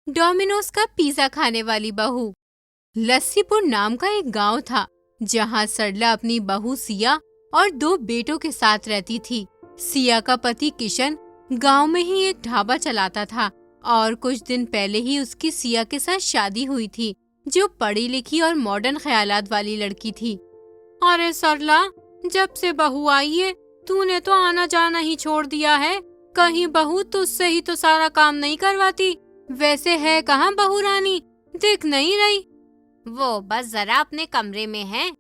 Domino's का pizza खाने वाली बहू। लस्सीपुर नाम का एक गांव था जहां सरला अपनी बहू सिया और 2 बेटों के साथ रहती थी। सिया का पति किशन गांव में ही एक ढाबा चलाता था और कुछ दिन पहले ही उसकी सिया के साथ शादी हुई थी, जो पढ़ी लिखी और मॉडर्न ख्यालात वाली लड़की थी। अरे सरला, जब से बहू आई है तूने तो आना जाना ही छोड़ दिया है। कहीं बहू तुझसे ही तो सारा काम नहीं करवाती? वैसे है कहाँ बहू रानी, दिख नहीं रही। वो बस जरा अपने कमरे में है।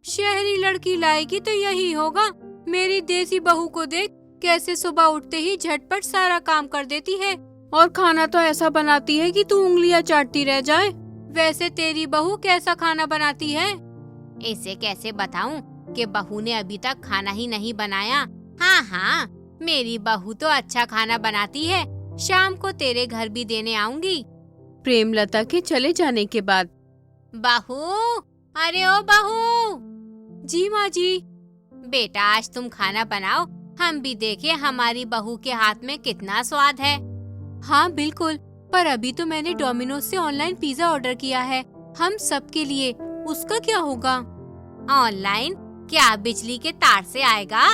शहरी लड़की लाएगी तो यही होगा। मेरी देसी बहू को देख, कैसे सुबह उठते ही झटपट सारा काम कर देती है और खाना तो ऐसा बनाती है कि तू उंगलियां चाटती रह जाए। वैसे तेरी बहू कैसा खाना बनाती है? इसे कैसे बताऊं कि बहू ने अभी तक खाना ही नहीं बनाया। हाँ, मेरी बहू तो अच्छा खाना बनाती है। शाम को तेरे घर भी देने आऊंगी। प्रेमलता के चले जाने के बाद बहू, अरे ओ बहू। जी माँ जी। बेटा, आज तुम खाना बनाओ, हम भी देखें हमारी बहू के हाथ में कितना स्वाद है। हाँ बिल्कुल, पर अभी तो मैंने डोमिनोज से ऑनलाइन पिज्जा ऑर्डर किया है, हम सबके लिए। उसका क्या होगा? ऑनलाइन? क्या बिजली के तार से आएगा?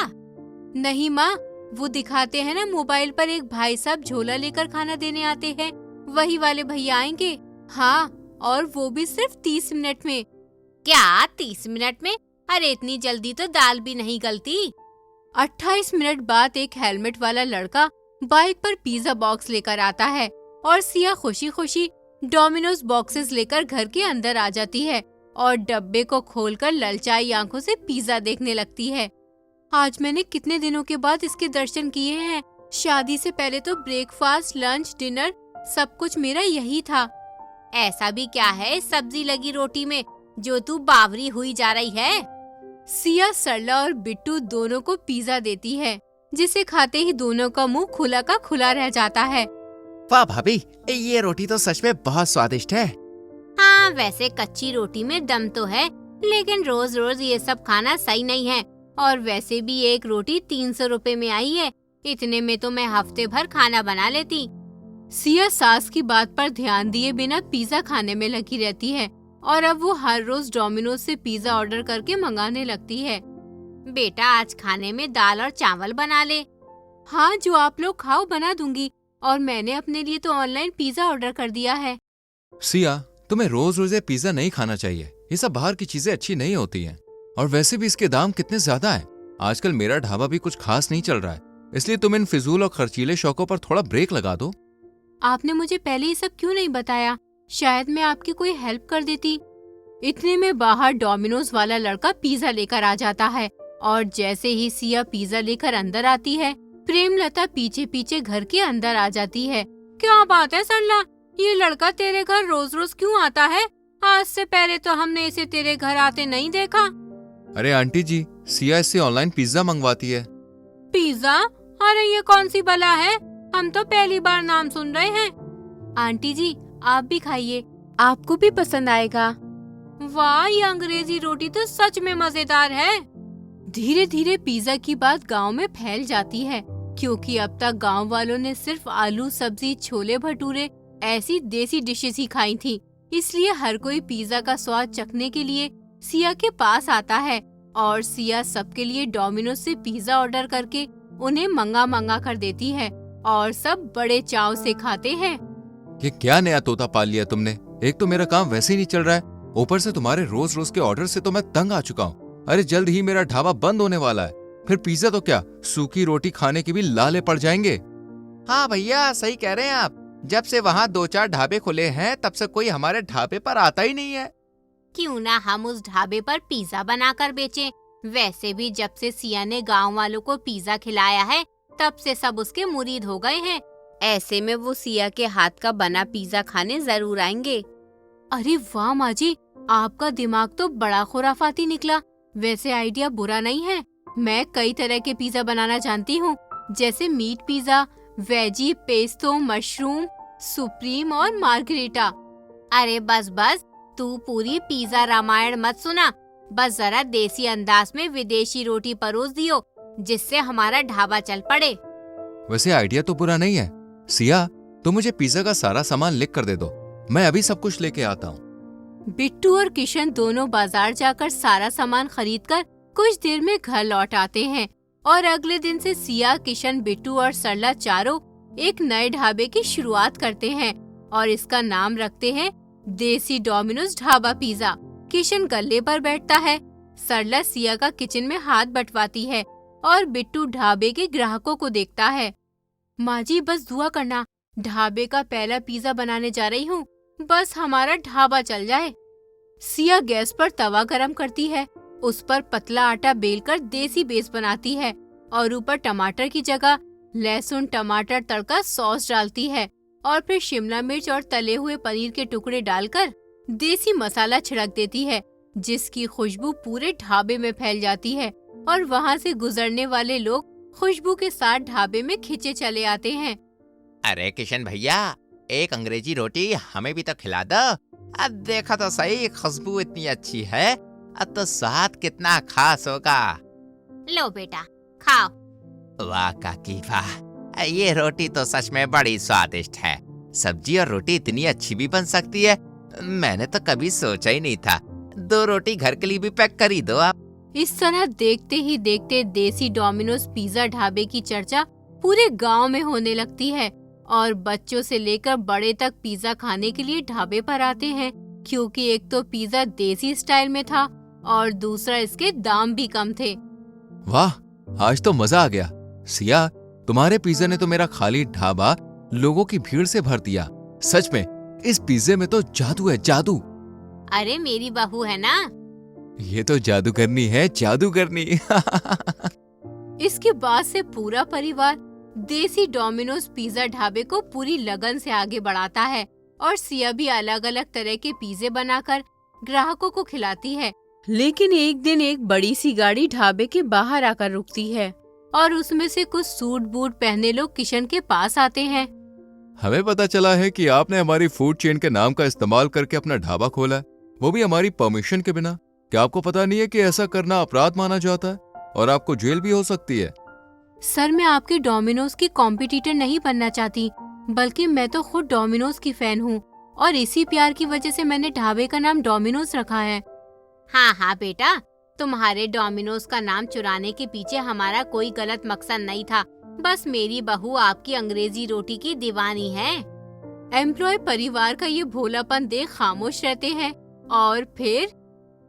नहीं माँ, वो दिखाते हैं ना मोबाइल पर, एक भाई साहब झोला लेकर खाना देने आते हैं, वही वाले भैया आएंगे। हाँ, और वो भी सिर्फ 30 मिनट में। क्या 30 मिनट में? अरे इतनी जल्दी तो दाल भी नहीं गलती। 28 मिनट बाद एक हेलमेट वाला लड़का बाइक पर पिज्जा बॉक्स लेकर आता है और सिया खुशी खुशी डोमिनोज बॉक्सेस लेकर घर के अंदर आ जाती है और डब्बे को खोलकर ललचाई आंखों से पिज्जा देखने लगती है। आज मैंने कितने दिनों के बाद इसके दर्शन किए हैं। शादी से पहले तो ब्रेकफास्ट, लंच, डिनर सब कुछ मेरा यही था। ऐसा भी क्या है इस सब्जी लगी रोटी में जो तू बावरी हुई जा रही है? सिया सरला और बिट्टू दोनों को पिज्जा देती है, जिसे खाते ही दोनों का मुंह खुला का खुला रह जाता है। वाह भाभी, ये रोटी तो सच में बहुत स्वादिष्ट है। हाँ, वैसे कच्ची रोटी में दम तो है, लेकिन रोज रोज ये सब खाना सही नहीं है। और वैसे भी एक रोटी 300 रुपए में आई है, इतने में तो मैं हफ्ते भर खाना बना लेती। सिया सास की बात पर ध्यान दिए बिना पिज्जा खाने में लगी रहती है और अब वो हर रोज डोमिनोज से पिज्जा ऑर्डर करके मंगाने लगती है। बेटा, आज खाने में दाल और चावल बना ले। हाँ, जो आप लोग खाओ बना दूंगी, और मैंने अपने लिए तो ऑनलाइन पिज्जा ऑर्डर कर दिया है। सिया, तुम्हें रोज रोज ये पिज्जा नहीं खाना चाहिए। ये सब बाहर की चीजें अच्छी नहीं होती हैं। और वैसे भी इसके दाम कितने ज्यादा हैं। आजकल मेरा ढाबा भी कुछ खास नहीं चल रहा है, इसलिए तुम इन फिजूल और खर्चीले शौकों पर थोड़ा ब्रेक लगा दो। आपने मुझे पहले ये सब क्यों नहीं बताया? शायद मैं आपकी कोई हेल्प कर देती। इतने में बाहर डोमिनोज वाला लड़का पिज्जा लेकर आ जाता है और जैसे ही सिया पिज्जा लेकर अंदर आती है, प्रेमलता पीछे पीछे घर के अंदर आ जाती है। क्या बात है सरला, ये लड़का तेरे घर रोज रोज क्यों आता है? आज से पहले तो हमने इसे तेरे घर आते नहीं देखा। अरे आंटी जी, सिया इससे ऑनलाइन पिज्जा मंगवाती है। पिज्जा? अरे ये कौन सी बला है, हम तो पहली बार नाम सुन रहे हैं। आंटी जी, आप भी खाइए, आपको भी पसंद आएगा। वाह, ये अंग्रेजी रोटी तो सच में मजेदार है। धीरे धीरे पिज्जा की बात गांव में फैल जाती है, क्योंकि अब तक गांव वालों ने सिर्फ आलू सब्जी, छोले भटूरे ऐसी देसी डिशेस ही खाई थी। इसलिए हर कोई पिज्जा का स्वाद चखने के लिए सिया के पास आता है और सिया सबके लिए डोमिनोज से पिज्जा ऑर्डर करके उन्हें मंगा कर देती है और सब बड़े चाव से खाते हैं। ये क्या नया तोता पाल लिया तुमने? एक तो मेरा काम वैसे ही नहीं चल रहा है, ऊपर से तुम्हारे रोज रोज के ऑर्डर से तो मैं तंग आ चुका हूँ। अरे जल्द ही मेरा ढाबा बंद होने वाला है, फिर पिज्जा तो क्या, सूखी रोटी खाने के भी लाले पड़ जाएंगे। हाँ भैया, सही कह रहे हैं आप। जब से वहाँ 2-4 ढाबे खुले हैं, तब से कोई हमारे ढाबे पर आता ही नहीं है। क्यों ना हम उस ढाबे पर पिज्जा बनाकर बेचें। वैसे भी जब से सिया ने गांव वालों को पिज्जा खिलाया है, तब से सब उसके मुरीद हो गए हैं। ऐसे में वो सिया के हाथ का बना पिज्जा खाने जरूर आएंगे। अरे वाह माँ जी, आपका दिमाग तो बड़ा खुराफाती निकला। वैसे आइडिया बुरा नहीं है, मैं कई तरह के पिज्जा बनाना जानती हूँ, जैसे meat pizza, veggie, pesto, mushroom, supreme और मार्गरीटा। अरे बस बस, तू पूरी पिज्जा रामायण मत सुना। बस जरा देसी अंदाज में विदेशी रोटी परोस दियो, जिससे हमारा ढाबा चल पड़े। वैसे आइडिया तो बुरा नहीं है। सिया, तुम मुझे पिज्जा का सारा सामान लिख कर दे दो, मैं अभी सब कुछ लेके आता हूँ। बिट्टू और किशन दोनों बाजार जाकर सारा सामान खरीदकर कुछ देर में घर लौट आते हैं और अगले दिन से सिया, किशन, बिट्टू और सरला चारों एक नए ढाबे की शुरुआत करते हैं और इसका नाम रखते हैं देसी डोमिनोज ढाबा पिज्जा। किशन गल्ले पर बैठता है, सरला सिया का किचन में हाथ बटवाती है और बिट्टू ढाबे के ग्राहकों को देखता है। माँ जी बस दुआ करना, ढाबे का पहला पिज्जा बनाने जा रही हूँ, बस हमारा ढाबा चल जाए। सिया गैस पर तवा गरम करती है, उस पर पतला आटा बेलकर देसी बेस बनाती है और ऊपर टमाटर की जगह लहसुन टमाटर तड़का सॉस डालती है और फिर शिमला मिर्च और तले हुए पनीर के टुकड़े डालकर देसी मसाला छिड़क देती है, जिसकी खुशबू पूरे ढाबे में फैल जाती है और वहाँ से गुजरने वाले लोग खुशबू के साथ ढाबे में खिंचे चले आते हैं। अरे किशन भैया, एक अंग्रेजी रोटी हमें भी तो खिला दो। अब देखा तो सही, खुशबू इतनी अच्छी है, अब तो स्वाद कितना खास होगा। लो बेटा खाओ। वाह काकी वाह, ये रोटी तो सच में बड़ी स्वादिष्ट है। सब्जी और रोटी इतनी अच्छी भी बन सकती है, मैंने तो कभी सोचा ही नहीं था। 2 रोटी घर के लिए भी पैक कर ही दो आप। इस तरह देखते ही देखते देसी डोमिनोज पिज्जा ढाबे की चर्चा पूरे गांव में होने लगती है और बच्चों से लेकर बड़े तक पिज्जा खाने के लिए ढाबे पर आते हैं, क्योंकि एक तो पिज्जा देसी स्टाइल में था और दूसरा इसके दाम भी कम थे। वाह, आज तो मजा आ गया। सिया, तुम्हारे पिज्जा ने तो मेरा खाली ढाबा लोगों की भीड़ से भर दिया। सच में इस पिज्जे में तो जादू है, जादू। अरे मेरी बहू है ना। ये तो जादूगरनी है, जादूगरनी। इसके बाद से पूरा परिवार देसी डोमिनोज पिज्जा ढाबे को पूरी लगन से आगे बढ़ाता है और सिया भी अलग अलग तरह के पिज्जे बनाकर ग्राहकों को खिलाती है। लेकिन एक दिन एक बड़ी सी गाड़ी ढाबे के बाहर आकर रुकती है और उसमें से कुछ सूट बूट पहने लोग किशन के पास आते हैं। हमें पता चला है कि आपने हमारी फूड चेन के नाम का इस्तेमाल करके अपना ढाबा खोला है, वो भी हमारी परमिशन के बिना। क्या आपको पता नहीं है कि ऐसा करना अपराध माना जाता है और आपको जेल भी हो सकती है? सर, मैं आपके डोमिनोज की कॉम्पिटिटर नहीं बनना चाहती, बल्कि मैं तो खुद डोमिनोज की फैन हूँ और इसी प्यार की वजह से मैंने ढाबे का नाम डोमिनोज रखा है। हाँ हाँ बेटा, तुम्हारे डोमिनोज का नाम चुराने के पीछे हमारा कोई गलत मकसद नहीं था, बस मेरी बहू आपकी अंग्रेजी रोटी की दीवानी है। एम्प्लॉय परिवार का ये भोलापन देख खामोश रहते हैं और फिर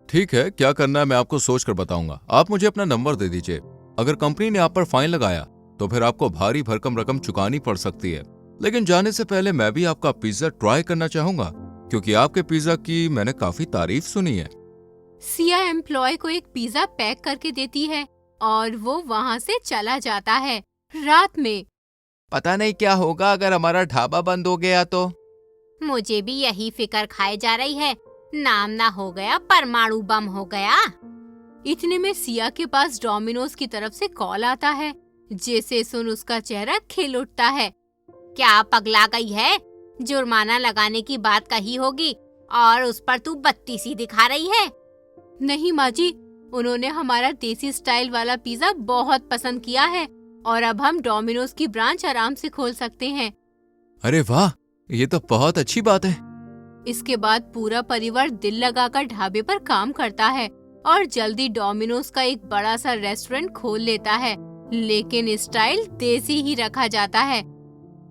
ठीक है, क्या करना है मैं आपको सोच कर बताऊंगा। आप मुझे अपना नंबर दे दीजिए। अगर कंपनी ने आप पर फाइन लगाया तो फिर आपको भारी भरकम रकम चुकानी पड़ सकती है। लेकिन जाने से पहले मैं भी आपका पिज्जा ट्राई करना चाहूंगा, क्योंकि आपके पिज्जा की मैंने काफी तारीफ सुनी है। सिया एम्प्लॉय को एक पिज्जा पैक करके देती है और वो वहाँ से चला जाता है। रात में पता नहीं क्या होगा अगर हमारा ढाबा बंद हो गया तो। मुझे भी यही फिक्र खाए जा रही है, नाम ना हो गया परमाणु बम हो गया। इतने में सिया के पास डोमिनोज की तरफ से कॉल आता है, जिसे सुन उसका चेहरा खिल उठता है। क्या पगला गई है? जुर्माना लगाने की बात कही होगी और उस पर तू बत्ती सी दिखा रही है। नहीं माँ जी, उन्होंने हमारा देसी स्टाइल वाला पिज्जा बहुत पसंद किया है और अब हम डोमिनोज की ब्रांच आराम से खोल सकते हैं। अरे वाह, ये तो बहुत अच्छी बात है। इसके बाद पूरा परिवार दिल लगाकर ढाबे पर काम करता है और जल्दी डोमिनोज का एक बड़ा सा रेस्टोरेंट खोल लेता है, लेकिन स्टाइल देसी ही रखा जाता है